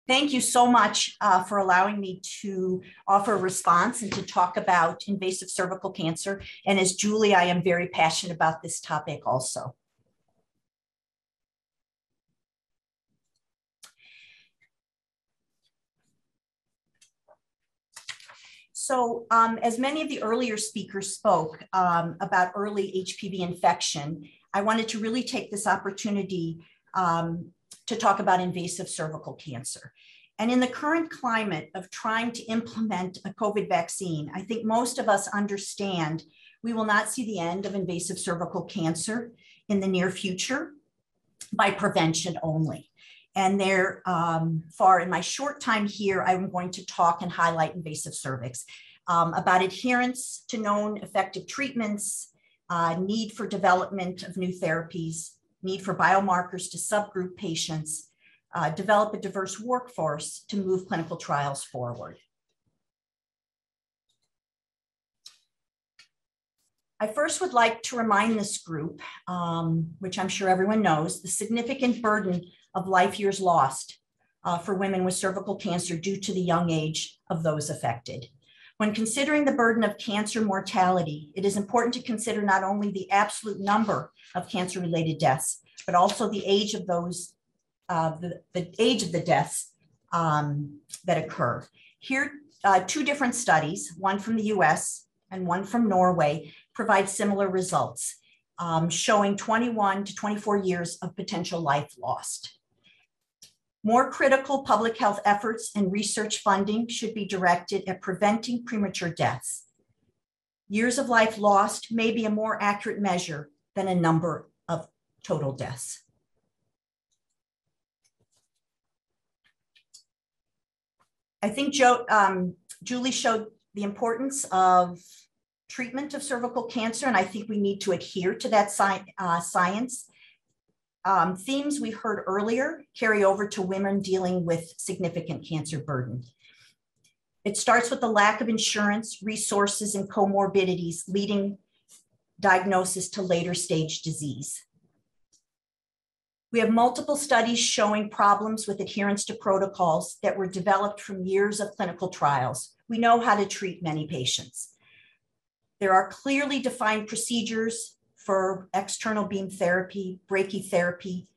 Thank you so much for allowing me to offer a response and to talk about invasive cervical cancer. And as Julie, I am very passionate about this topic also. So as many of the earlier speakers spoke about early HPV infection, I wanted to really take this opportunity to talk about invasive cervical cancer. And in the current climate of trying to implement a COVID vaccine, I think most of us understand we will not see the end of invasive cervical cancer in the near future by prevention only. And therefore, in my short time here, I'm going to talk and highlight invasive cervix, about adherence to known effective treatments, need for development of new therapies, need for biomarkers to subgroup patients, develop a diverse workforce to move clinical trials forward. I first would like to remind this group, which I'm sure everyone knows, the significant burden of life years lost for women with cervical cancer due to the young age of those affected. When considering the burden of cancer mortality, it is important to consider not only the absolute number of cancer-related deaths, but also the age of those, the age of the deaths that occur. Here, two different studies, one from the US and one from Norway, provide similar results, showing 21 to 24 years of potential life lost. More critical public health efforts and research funding should be directed at preventing premature deaths. Years of life lost may be a more accurate measure than a number of total deaths. I think Julie showed the importance of treatment of cervical cancer, and I think we need to adhere to that science. Themes we heard earlier carry over to women dealing with significant cancer burden. It starts with the lack of insurance, resources, and comorbidities leading diagnosis to later stage disease. We have multiple studies showing problems with adherence to protocols that were developed from years of clinical trials. We know how to treat many patients. There are clearly defined procedures for external beam therapy, brachytherapy,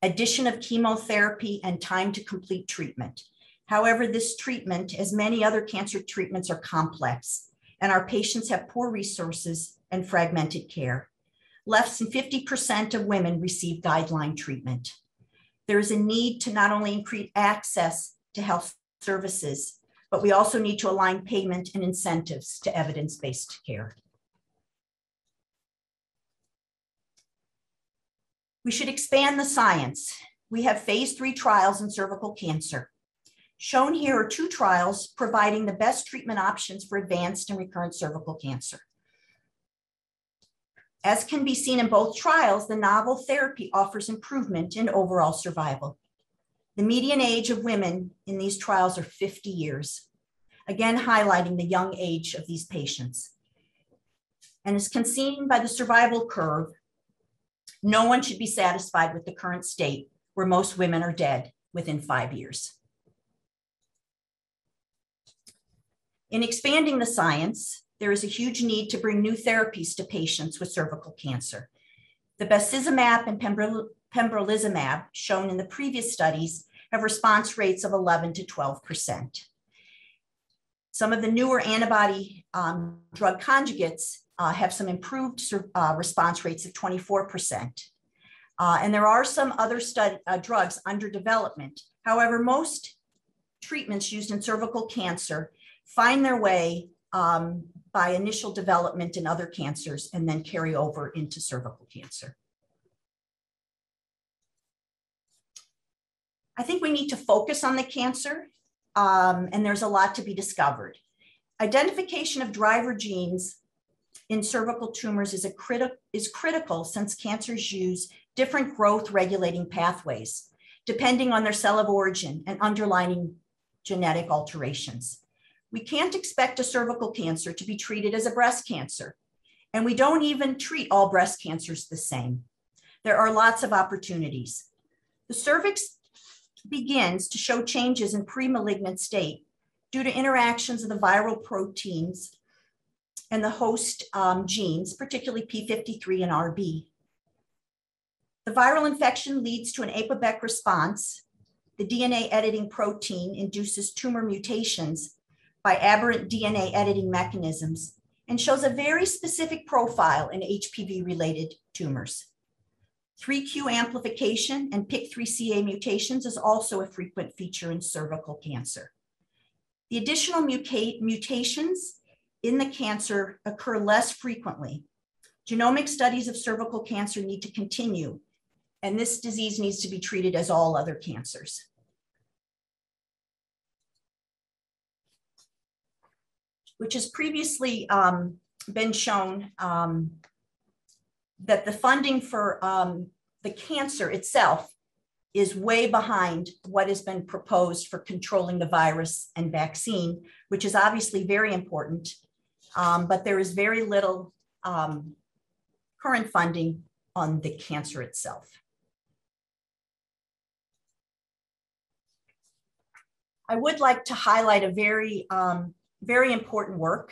addition of chemotherapy, and time to complete treatment. However, this treatment, as many other cancer treatments, are complex, and our patients have poor resources and fragmented care. Less than 50% of women receive guideline treatment. There is a need to not only increase access to health services, but we also need to align payment and incentives to evidence-based care. We should expand the science. We have phase 3 trials in cervical cancer. Shown here are 2 trials providing the best treatment options for advanced and recurrent cervical cancer. As can be seen in both trials, the novel therapy offers improvement in overall survival. The median age of women in these trials are 50 years, again highlighting the young age of these patients. And as can be seen by the survival curve, no one should be satisfied with the current state where most women are dead within 5 years. In expanding the science, there is a huge need to bring new therapies to patients with cervical cancer. The bevacizumab and pembrolizumab shown in the previous studies have response rates of 11 to 12%. Some of the newer antibody drug conjugates have some improved response rates of 24%. And there are some other drugs under development. However, most treatments used in cervical cancer find their way by initial development in other cancers and then carry over into cervical cancer. I think we need to focus on the cancer, and there's a lot to be discovered. Identification of driver genes in cervical tumors is critical since cancers use different growth regulating pathways, depending on their cell of origin and underlying genetic alterations. We can't expect a cervical cancer to be treated as a breast cancer, and we don't even treat all breast cancers the same. There are lots of opportunities. The cervix begins to show changes in pre-malignant state due to interactions of the viral proteins and the host genes, particularly P53 and RB. The viral infection leads to an APOBEC response. The DNA editing protein induces tumor mutations by aberrant DNA editing mechanisms and shows a very specific profile in HPV-related tumors. 3q amplification and PIK3CA mutations is also a frequent feature in cervical cancer. The additional mutations in the cancer occur less frequently. Genomic studies of cervical cancer need to continue, and this disease needs to be treated as all other cancers. Which has previously been shown that the funding for the cancer itself is way behind what has been proposed for controlling the virus and vaccine, which is obviously very important, but there is very little current funding on the cancer itself. I would like to highlight a very important work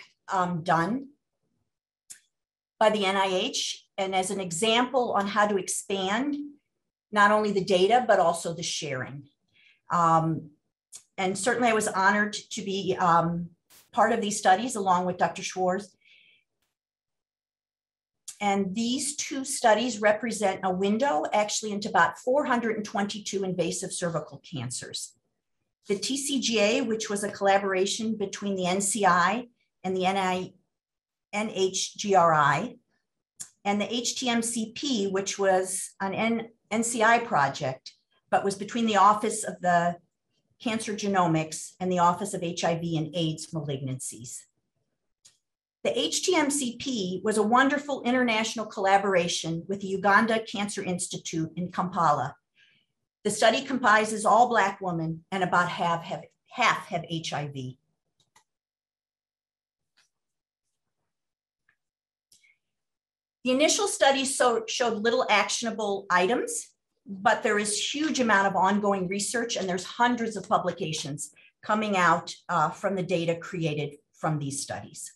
done by the NIH, and as an example on how to expand not only the data, but also the sharing. And certainly I was honored to be part of these studies along with Dr. Schwartz. And these two studies represent a window actually into about 422 invasive cervical cancers. The TCGA, which was a collaboration between the NCI and the NHGRI, and the HTMCP, which was an NCI project, but was between the Office of the Cancer Genomics and the Office of HIV and AIDS Malignancies. The HTMCP was a wonderful international collaboration with the Uganda Cancer Institute in Kampala. The study comprises all Black women and about half have HIV. The initial study showed little actionable items, but there is huge amount of ongoing research and there's hundreds of publications coming out from the data created from these studies.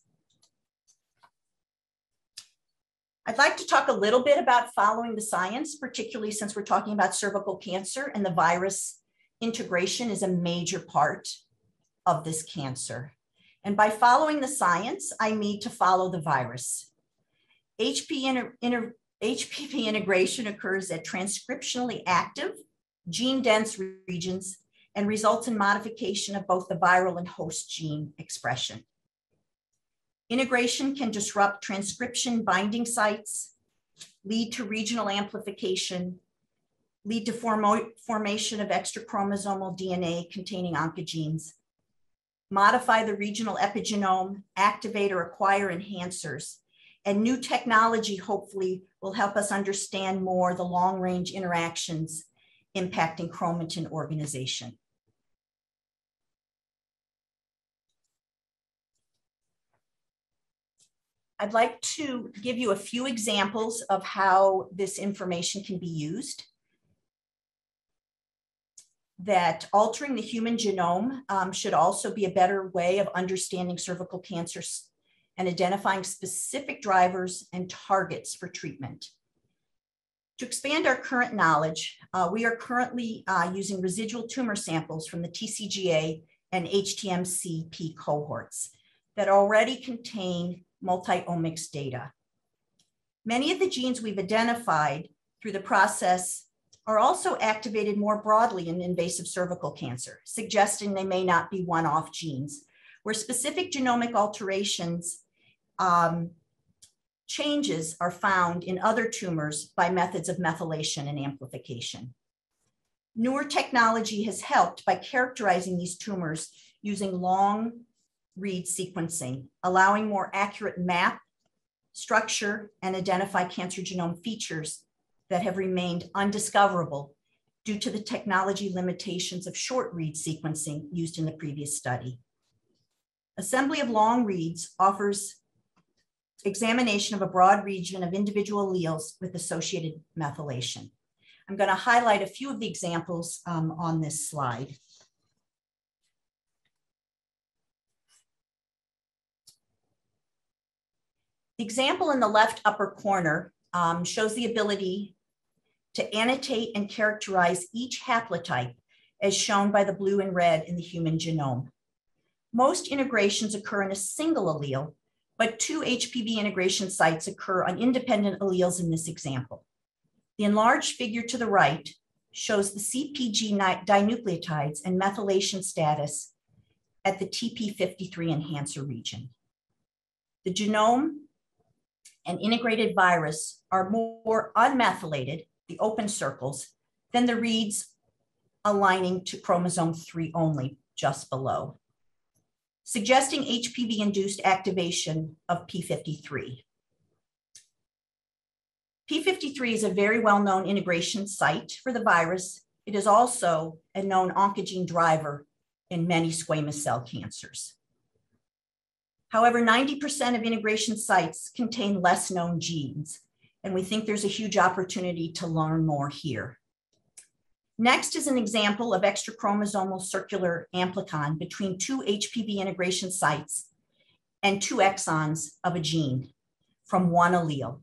I'd like to talk a little bit about following the science, particularly since we're talking about cervical cancer and the virus integration is a major part of this cancer. And by following the science, I mean to follow the virus. HPV integration occurs at transcriptionally active, gene-dense regions and results in modification of both the viral and host gene expression. Integration can disrupt transcription binding sites, lead to regional amplification, lead to formation of extrachromosomal DNA containing oncogenes, modify the regional epigenome, activate or acquire enhancers, and new technology hopefully will help us understand more the long-range interactions impacting chromatin organization. I'd like to give you a few examples of how this information can be used. That altering the human genome should also be a better way of understanding cervical cancers and identifying specific drivers and targets for treatment. To expand our current knowledge, we are currently using residual tumor samples from the TCGA and HTMCP cohorts that already contain multi-omics data. Many of the genes we've identified through the process are also activated more broadly in invasive cervical cancer, suggesting they may not be one-off genes, where specific genomic alterations changes are found in other tumors by methods of methylation and amplification. Newer technology has helped by characterizing these tumors using long read sequencing, allowing more accurate map, structure, and identify cancer genome features that have remained undiscoverable due to the technology limitations of short read sequencing used in the previous study. Assembly of long reads offers examination of a broad region of individual alleles with associated methylation. I'm going to highlight a few of the examples on this slide. The example in the left upper corner shows the ability to annotate and characterize each haplotype as shown by the blue and red in the human genome. Most integrations occur in a single allele, but 2 HPV integration sites occur on independent alleles in this example. The enlarged figure to the right shows the CpG dinucleotides and methylation status at the TP53 enhancer region. The genome and integrated virus are more unmethylated, the open circles, than the reads aligning to chromosome 3 only, just below, suggesting HPV-induced activation of P53. P53 is a very well-known integration site for the virus. It is also a known oncogene driver in many squamous cell cancers. However, 90% of integration sites contain less known genes, and we think there's a huge opportunity to learn more here. Next is an example of extrachromosomal circular amplicon between 2 HPV integration sites and 2 exons of a gene from one allele.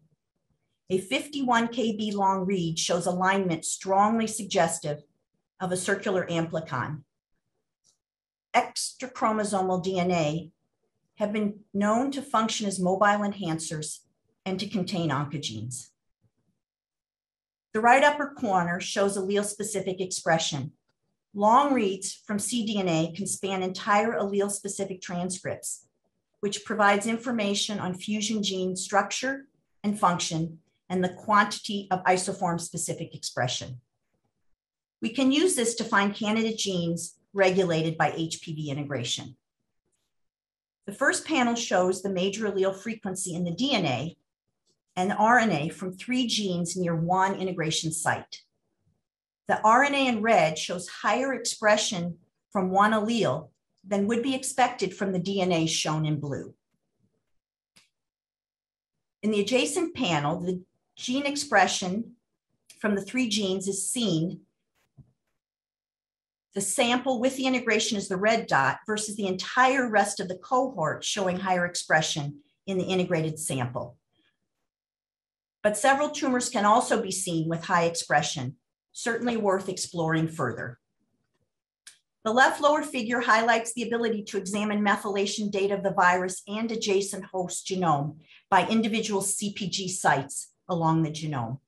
A 51 kb long read shows alignment strongly suggestive of a circular amplicon. Extrachromosomal DNA have been known to function as mobile enhancers and to contain oncogenes. The right upper corner shows allele-specific expression. Long reads from cDNA can span entire allele-specific transcripts, which provides information on fusion gene structure and function and the quantity of isoform-specific expression. We can use this to find candidate genes regulated by HPV integration. The first panel shows the major allele frequency in the DNA and RNA from 3 genes near one integration site. The RNA in red shows higher expression from one allele than would be expected from the DNA shown in blue. In the adjacent panel, the gene expression from the 3 genes is seen. The sample with the integration is the red dot versus the entire rest of the cohort showing higher expression in the integrated sample. But several tumors can also be seen with high expression, certainly worth exploring further. The left lower figure highlights the ability to examine methylation data of the virus and adjacent host genome by individual CpG sites along the genome.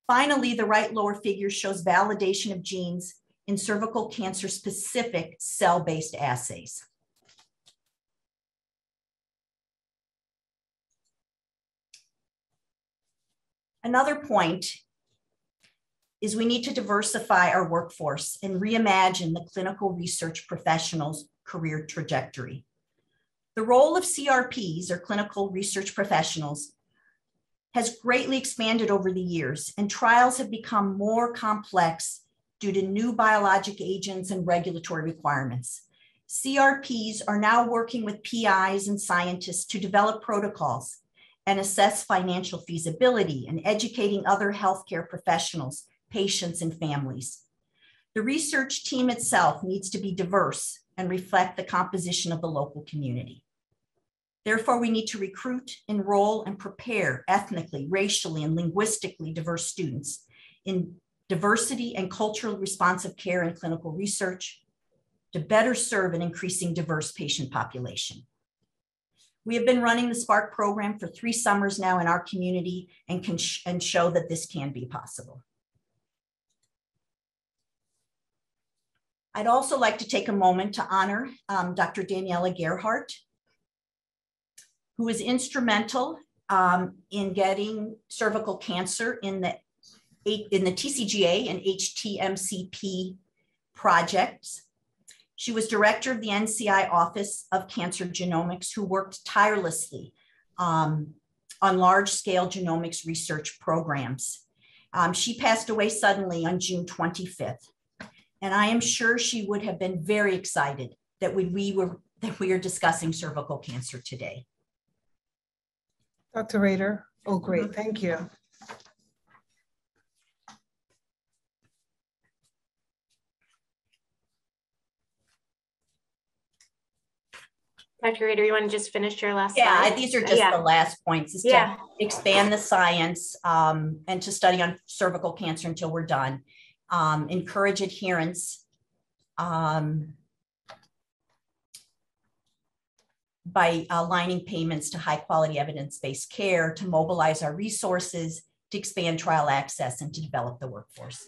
Finally, the right lower figure shows validation of genes in cervical cancer specific cell-based assays. Another point is we need to diversify our workforce and reimagine the clinical research professionals' career trajectory. The role of CRPs, or clinical research professionals, has greatly expanded over the years, and trials have become more complex due to new biologic agents and regulatory requirements. CRPs are now working with PIs and scientists to develop protocols and assess financial feasibility and educating other healthcare professionals, patients, and families. The research team itself needs to be diverse and reflect the composition of the local community. Therefore, we need to recruit, enroll, and prepare ethnically, racially, and linguistically diverse students in diversity and culturally responsive care and clinical research to better serve an increasing diverse patient population. We have been running the SPARK program for 3 summers now in our community and can show that this can be possible. I'd also like to take a moment to honor Dr. Daniela Gerhart, who was instrumental in getting cervical cancer in the TCGA and HTMCP projects. She was director of the NCI Office of Cancer Genomics, who worked tirelessly on large-scale genomics research programs. She passed away suddenly on June 25th, and I am sure she would have been very excited that we are discussing cervical cancer today. Dr. Rader, oh great, thank you. Dr. Rader, you want to just finish your last Yeah, slide? these are just the last points, is to expand the science and to study on cervical cancer until we're done. Encourage adherence by aligning payments to high quality evidence-based care, to mobilize our resources, to expand trial access, and to develop the workforce.